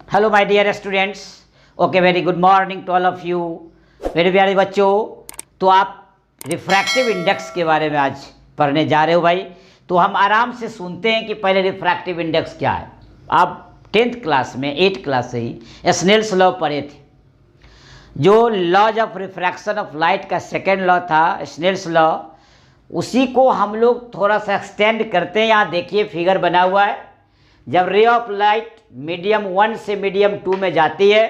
Hello my dear students, okay, very good morning to all of you. मेरे प्यारे बच्चों, तो आप रिफ्रैक्टिव इंडेक्स के बारे में आज पढ़ने जा रहे हो भाई। तो हम आराम से सुनते हैं कि पहले रिफ्रैक्टिव इंडेक्स क्या है। आप 10th क्लास में 8th क्लास से ही स्नेल्स लॉ पढ़े थे, जो laws of refraction of light का सेकेंड लॉ था, स्नेल्स लॉ। उसी को हम लोग थोड़ा सा एक्सटेंड करते हैं। यहाँ देखिए फिगर बना हुआ है। जब रे ऑफ लाइट मीडियम 1 से मीडियम 2 में जाती है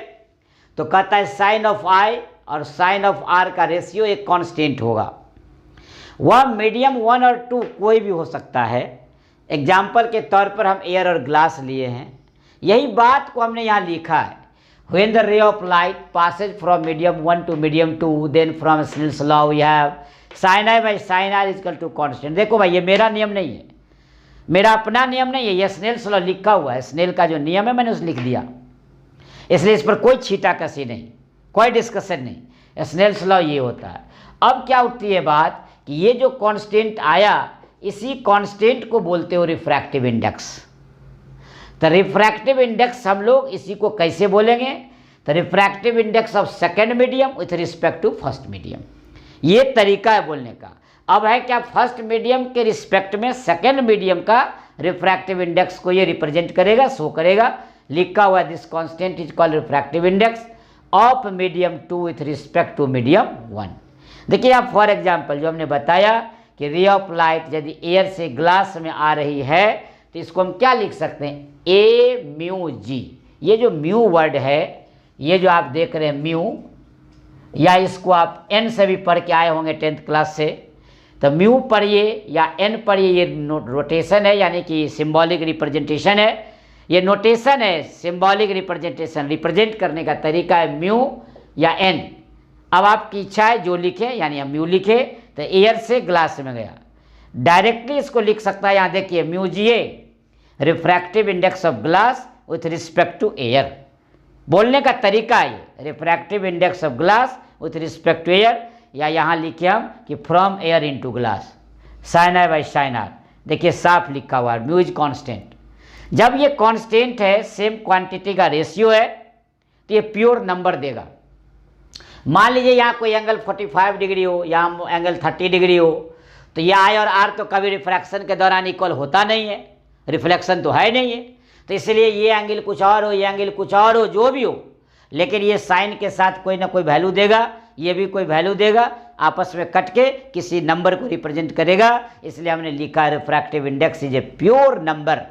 तो कहता है साइन ऑफ आई और साइन ऑफ आर का रेशियो एक कांस्टेंट होगा। वह मीडियम 1 और 2 कोई भी हो सकता है। एग्जाम्पल के तौर पर हम एयर और ग्लास लिए हैं। यही बात को हमने यहाँ लिखा है। When the ray of light passes from medium 1 to medium 2 then from Snell's law we have sine i by sine r equal to constant. देखो भाई, ये मेरा नियम नहीं है, मेरा अपना नियम नहीं है, ये स्नेल्स लॉ लिखा हुआ है। स्नेल का जो नियम है मैंने उसे लिख दिया, इसलिए इस पर कोई छींटाकशी नहीं, कोई डिस्कशन नहीं। स्नेल्स लॉ ये होता है। अब क्या उठती है बात कि ये जो कांस्टेंट आया, इसी कांस्टेंट को बोलते हो रिफ्रैक्टिव इंडेक्स। तो रिफ्रैक्टिव इंडेक्स हम लोग इसी को कैसे बोलेंगे? तो refractive index of second medium with respect to first medium, ये तरीका है बोलने का। अब है क्या, फर्स्ट मीडियम के रिस्पेक्ट में सेकेंड मीडियम का रिफ्रैक्टिव इंडेक्स को ये रिप्रेजेंट करेगा, शो करेगा। लिखा हुआ है this constant is called refractive index of medium 2 with respect to medium 1। देखिए आप फॉर एग्जांपल जो हमने बताया कि रे ऑफ लाइट यदि एयर से ग्लास में आ रही है तो इसको हम क्या लिख सकते हैं, ए म्यू जी। ये जो म्यू वर्ड है, ये जो आप देख रहे हैं म्यू, या इसको आप एन से भी पढ़ के आए होंगे 10th क्लास से। तो म्यू पढ़िए या एन पढ़िए, ये रोटेशन है, यानी कि सिंबॉलिक रिप्रेजेंटेशन है। ये नोटेशन है, सिंबॉलिक रिप्रेजेंटेशन, रिप्रेजेंट करने का तरीका है म्यू या एन। अब आपकी इच्छा है जो लिखे, यानी हम म्यू लिखे तो एयर से ग्लास में गया, डायरेक्टली इसको लिख सकता है। यहाँ देखिए mu g a refractive index of glass with respect to air, बोलने का तरीका है refractive index of glass with respect to air. या यहाँ लिखे हम कि from air into glass, sine i by sine r. देखिए साफ लिखा हुआ है, म्यू इज कांस्टेंट। जब ये कांस्टेंट है, सेम क्वांटिटी का रेशियो है, तो ये प्योर नंबर देगा। मान लीजिए यहाँ कोई एंगल 45 डिग्री हो, यहाँ एंगल 30 डिग्री हो, तो ये आई और आर तो कभी रिफ्रैक्शन के दौरान इक्वल होता नहीं है, रिफ्लेक्शन तो है नहीं है। तो इसलिए ये एंगल कुछ और हो, ये एंगल कुछ और हो, जो भी हो, लेकिन ये साइन के साथ कोई ना कोई वैल्यू देगा, ये भी कोई वैल्यू देगा, आपस में कट के किसी नंबर को रिप्रेजेंट करेगा। इसलिए हमने लिखा है refractive index is a pure number,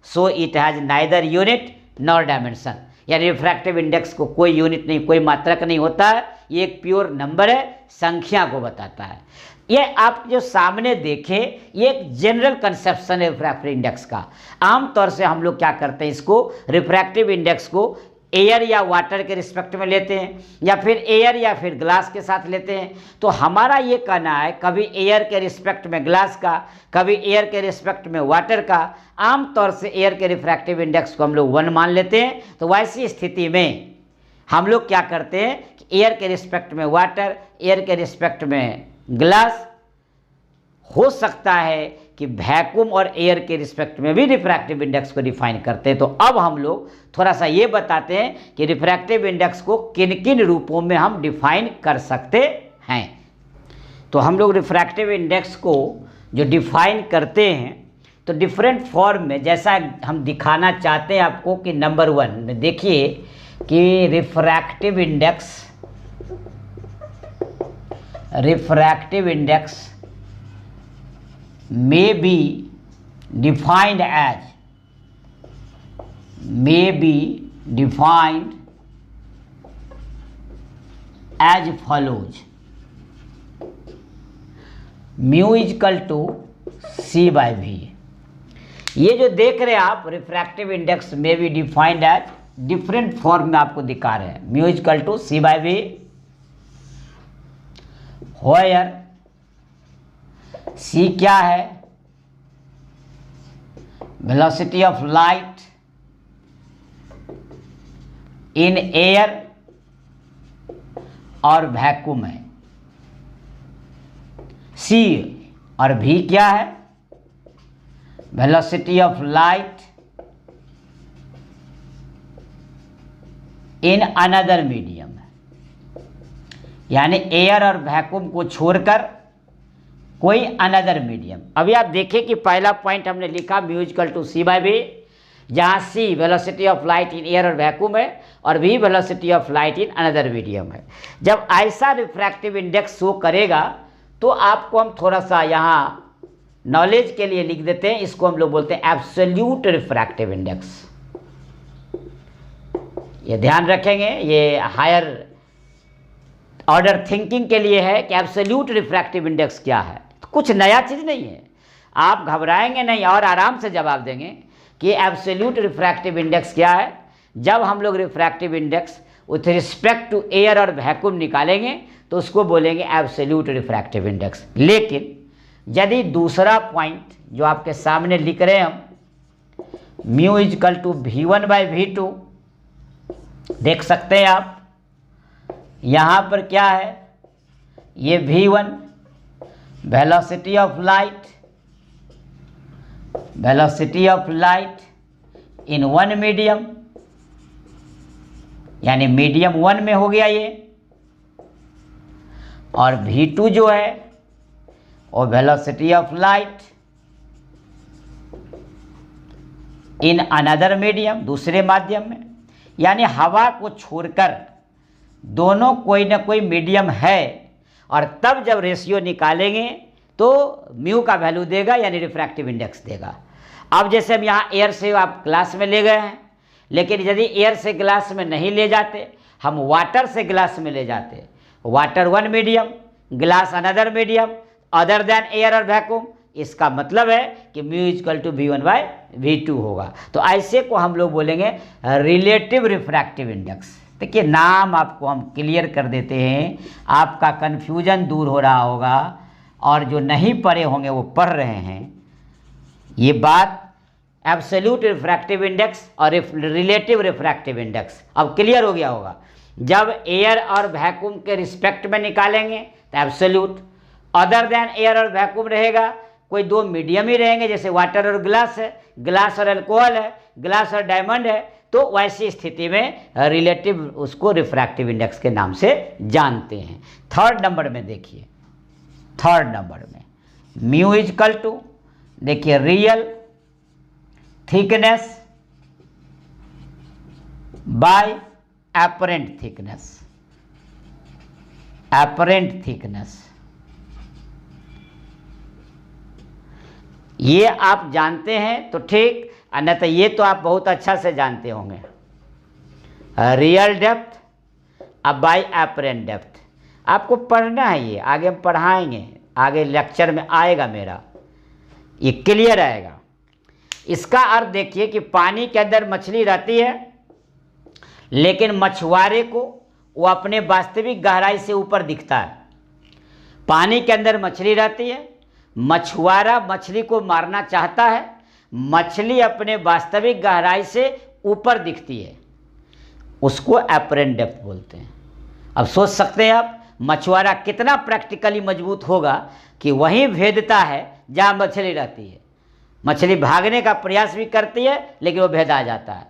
so it has neither unit nor dimension. यानी रिफ्रैक्टिव इंडेक्स को कोई यूनिट नहीं, कोई मात्रक नहीं होता है, ये एक प्योर नंबर है, संख्या को बताता है। ये आप जो सामने देखें, ये एक जनरल कंसेप्शन है रिफ्रैक्टिव इंडेक्स का। आमतौर से हम लोग क्या करते हैं, इसको रिफ्रैक्टिव इंडेक्स को एयर या वाटर के रिस्पेक्ट में लेते हैं, या फिर एयर या फिर ग्लास के साथ लेते हैं। तो हमारा ये कहना है कभी एयर के रिस्पेक्ट में ग्लास का, कभी एयर के रिस्पेक्ट में वाटर का। आमतौर से एयर के रिफ्रैक्टिव इंडेक्स को हम लोग 1 मान लेते हैं। तो वैसी स्थिति में हम लोग क्या करते हैं कि एयर के रिस्पेक्ट में वाटर, एयर के रिस्पेक्ट में ग्लास, हो सकता है कि वैक्यूम और एयर के रिस्पेक्ट में भी रिफ्रैक्टिव इंडेक्स को डिफाइन करते हैं। तो अब हम लोग थोड़ा सा ये बताते हैं कि रिफ्रैक्टिव इंडेक्स को किन किन रूपों में हम डिफाइन कर सकते हैं। तो हम लोग रिफ्रैक्टिव इंडेक्स को जो डिफाइन करते हैं, तो डिफरेंट फॉर्म में, जैसा हम दिखाना चाहते हैं आपको कि नंबर 1 में देखिए कि refractive index may be defined as follows: mu is equal to c by v। ये जो देख रहे हैं आप, रिफ्रैक्टिव इंडेक्स में भी डिफाइंड एज, डिफरेंट फॉर्म में आपको दिखा रहे हैं। Mu is equal to c by v, where c क्या है, velocity of light in air और वैक्यूम है, सी। और भी क्या है, velocity of light in another medium, यानी एयर और वैक्यूम को छोड़कर कोई अनदर मीडियम। अभी आप देखें कि पहला पॉइंट हमने लिखा mu equal to c by v, जहाँ c velocity of light in air और वैक्यूम है और v velocity of light in another medium है। जब ऐसा रिफ्रैक्टिव इंडेक्स शो करेगा तो आपको हम थोड़ा सा यहाँ नॉलेज के लिए लिख देते हैं, इसको हम लोग बोलते हैं एब्सोल्यूट रिफ्रैक्टिव इंडेक्स। ये ध्यान रखेंगे, ये हायर ऑर्डर थिंकिंग के लिए है कि एब्सोल्यूट रिफ्रैक्टिव इंडेक्स क्या है। तो कुछ नया चीज़ नहीं है, आप घबराएंगे नहीं और आराम से जवाब देंगे कि एब्सोल्यूट रिफ्रैक्टिव इंडेक्स क्या है। जब हम लोग refractive index with respect to air और वैक्यूम निकालेंगे तो उसको बोलेंगे एब्सोल्यूट रिफ्रैक्टिव इंडेक्स। लेकिन यदि दूसरा पॉइंट जो आपके सामने लिख रहे हैं हम, mu equal to V1 by V2, देख सकते हैं आप यहाँ पर क्या है, ये V1 velocity of light, velocity of light in one medium, यानी मीडियम 1 में हो गया ये, और V2 जो है और velocity of light in another medium, दूसरे माध्यम में, यानी हवा को छोड़कर दोनों कोई ना कोई मीडियम है। और तब जब रेशियो निकालेंगे तो म्यू का वैल्यू देगा, यानी रिफ्रैक्टिव इंडेक्स देगा। अब जैसे हम यहाँ एयर से आप ग्लास में ले गए हैं, लेकिन यदि एयर से ग्लास में नहीं ले जाते, हम वाटर से ग्लास में ले जाते, water one medium, glass another medium other than air और वैक्यूम, इसका मतलब है कि mu equal to V1 by V2 होगा। तो ऐसे को हम लोग बोलेंगे रिलेटिव रिफ्रैक्टिव इंडेक्स। देखिए नाम आपको हम क्लियर कर देते हैं, आपका कन्फ्यूजन दूर हो रहा होगा और जो नहीं पढ़े होंगे वो पढ़ रहे हैं। ये बात एब्सोल्यूट रिफ्रैक्टिव इंडेक्स और रिलेटिव रिफ्रैक्टिव इंडेक्स अब क्लियर हो गया होगा। जब एयर और वैक्यूम के रिस्पेक्ट में निकालेंगे तो एब्सोल्यूट, अदर देन एयर और वैक्यूम रहेगा, कोई दो मीडियम ही रहेंगे, जैसे वाटर और ग्लास है, ग्लास और अल्कोहल है, ग्लास और डायमंड है, तो वैसी स्थिति में रिलेटिव उसको रिफ्रैक्टिव इंडेक्स के नाम से जानते हैं। थर्ड नंबर में देखिए, थर्ड नंबर में म्यू इक्वल टू, देखिए real thickness by apparent thickness, apparent thickness. ये आप जानते हैं तो ठीक, अन्यथा ये तो आप बहुत अच्छा से जानते होंगे। रियल डेप्थ अब बाय एपरेंट डेप्थ आपको पढ़ना है, ये आगे हम पढ़ाएंगे, आगे लेक्चर में आएगा मेरा, ये क्लियर आएगा। इसका अर्थ देखिए कि पानी के अंदर मछली रहती है, लेकिन मछुआरे को वो अपने वास्तविक गहराई से ऊपर दिखता है। पानी के अंदर मछली रहती है, मछुआरा मछली को मारना चाहता है, मछली अपने वास्तविक गहराई से ऊपर दिखती है, उसको एपरेंट डेप्थ बोलते हैं। अब सोच सकते हैं आप मछुआरा कितना प्रैक्टिकली मजबूत होगा कि वहीं भेदता है जहाँ मछली रहती है। मछली भागने का प्रयास भी करती है लेकिन वो भेद आ जाता है,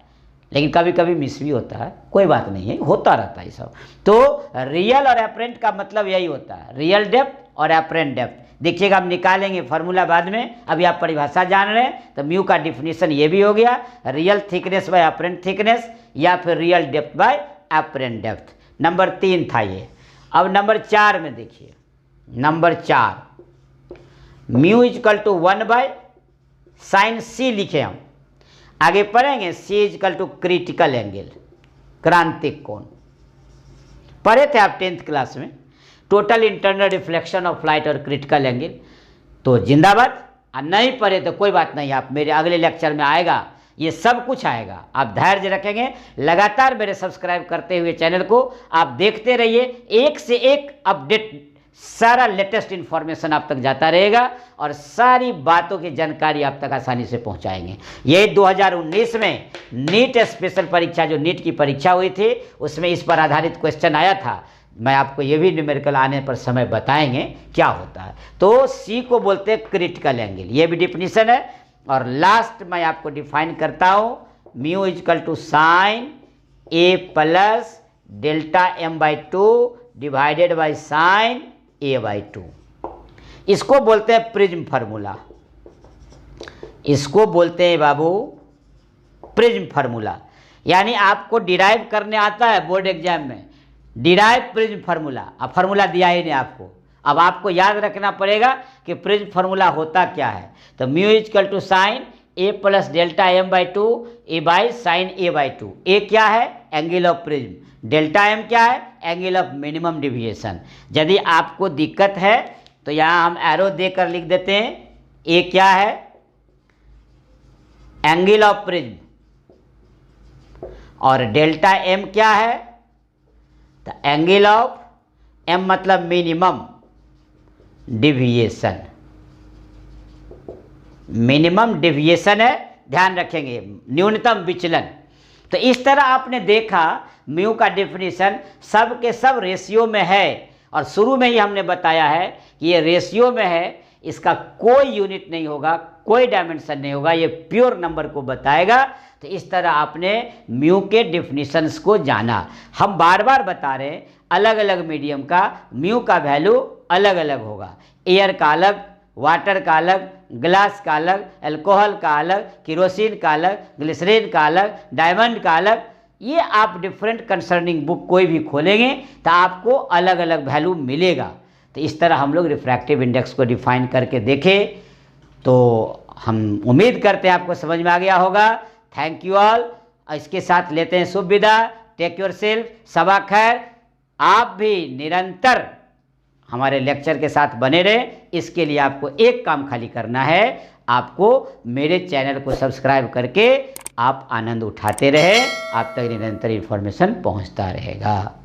लेकिन कभी कभी मिस भी होता है, कोई बात नहीं है, होता रहता है सब। तो रियल और एपरेंट का मतलब यही होता है, रियल डेप्थ और एपरेंट डेप्थ। देखिएगा हम निकालेंगे फार्मूला बाद में, अभी आप परिभाषा जान रहे हैं तो म्यू का डिफिनीशन ये भी हो गया, real thickness by apparent thickness या फिर real depth by apparent depth. Number 3 था ये। अब नंबर 4 में देखिए, number 4 mu equal to 1 by sine c लिखे हम, आगे पढ़ेंगे c equal to critical angle, क्रांतिक कोण। पढ़े थे आप 10th क्लास में, total internal reflection of light और क्रिटिकल एंगल। तो जिंदाबाद, नहीं पढ़े तो कोई बात नहीं, आप मेरे अगले लेक्चर में आएगा, ये सब कुछ आएगा। आप धैर्य रखेंगे, लगातार मेरे सब्सक्राइब करते हुए चैनल को आप देखते रहिए, एक से एक अपडेट, सारा लेटेस्ट इन्फॉर्मेशन आप तक जाता रहेगा और सारी बातों की जानकारी आप तक आसानी से पहुंचाएंगे। ये 2019 में नीट स्पेशल परीक्षा, जो नीट की परीक्षा हुई थी, उसमें इस पर आधारित क्वेश्चन आया था। मैं आपको ये भी न्यूमेरिकल आने पर समय बताएंगे क्या होता है। तो सी को बोलते हैं क्रिटिकल एंगल, ये भी डिफिनीशन है। और लास्ट मैं आपको डिफाइन करता हूँ, mu equal to sine A plus delta m by two divided by sine A by two. इसको बोलते हैं प्रिज्म फार्मूला, इसको बोलते हैं बाबू प्रिज्म फार्मूला। यानी आपको डिराइव करने आता है बोर्ड एग्जाम में, डिराइव प्रिज्म फार्मूला। अब फार्मूला दिया ही नहीं आपको, अब आपको याद रखना पड़ेगा कि प्रिज्म फार्मूला होता क्या है। तो mu equal to sine A plus delta m by two A by sine A by two. A क्या है? Angle of prism. Delta m क्या है? Angle of minimum deviation. यदि आपको दिक्कत है तो यहाँ हम एरो देकर लिख देते हैं, ए क्या है? एंगल ऑफ प्रिज्म, और डेल्टा एम क्या है? तो एंगल ऑफ एम मतलब मिनिमम डिविएशन, मिनिमम डिविएशन है, ध्यान रखेंगे, न्यूनतम विचलन। तो इस तरह आपने देखा म्यू का डेफिनेशन सब के सब रेशियो में है, और शुरू में ही हमने बताया है कि ये रेशियो में है, इसका कोई यूनिट नहीं होगा, कोई डायमेंशन नहीं होगा, ये प्योर नंबर को बताएगा। तो इस तरह आपने म्यू के डेफिनेशंस को जाना। हम बार बार बता रहे हैं अलग अलग मीडियम का म्यू का वैल्यू अलग अलग होगा। एयर का अलग, वाटर का अलग, ग्लास का अलग, अल्कोहल का अलग, केरोसिन का अलग, ग्लिसरीन का अलग, डायमंड का अलग। ये आप डिफरेंट कंसर्निंग बुक कोई भी खोलेंगे तो आपको अलग अलग वैल्यू मिलेगा। तो इस तरह हम लोग रिफ्रैक्टिव इंडेक्स को डिफाइन करके देखें, तो हम उम्मीद करते हैं आपको समझ में आ गया होगा। Thank you all. इसके साथ लेते हैं शुभ विदा। टेक योर सेल्फ, सबा खैर। आप भी निरंतर हमारे लेक्चर के साथ बने रहे, इसके लिए आपको एक काम खाली करना है, आपको मेरे चैनल को सब्सक्राइब करके आप आनंद उठाते रहे, आप तक निरंतर इन्फॉर्मेशन पहुंचता रहेगा।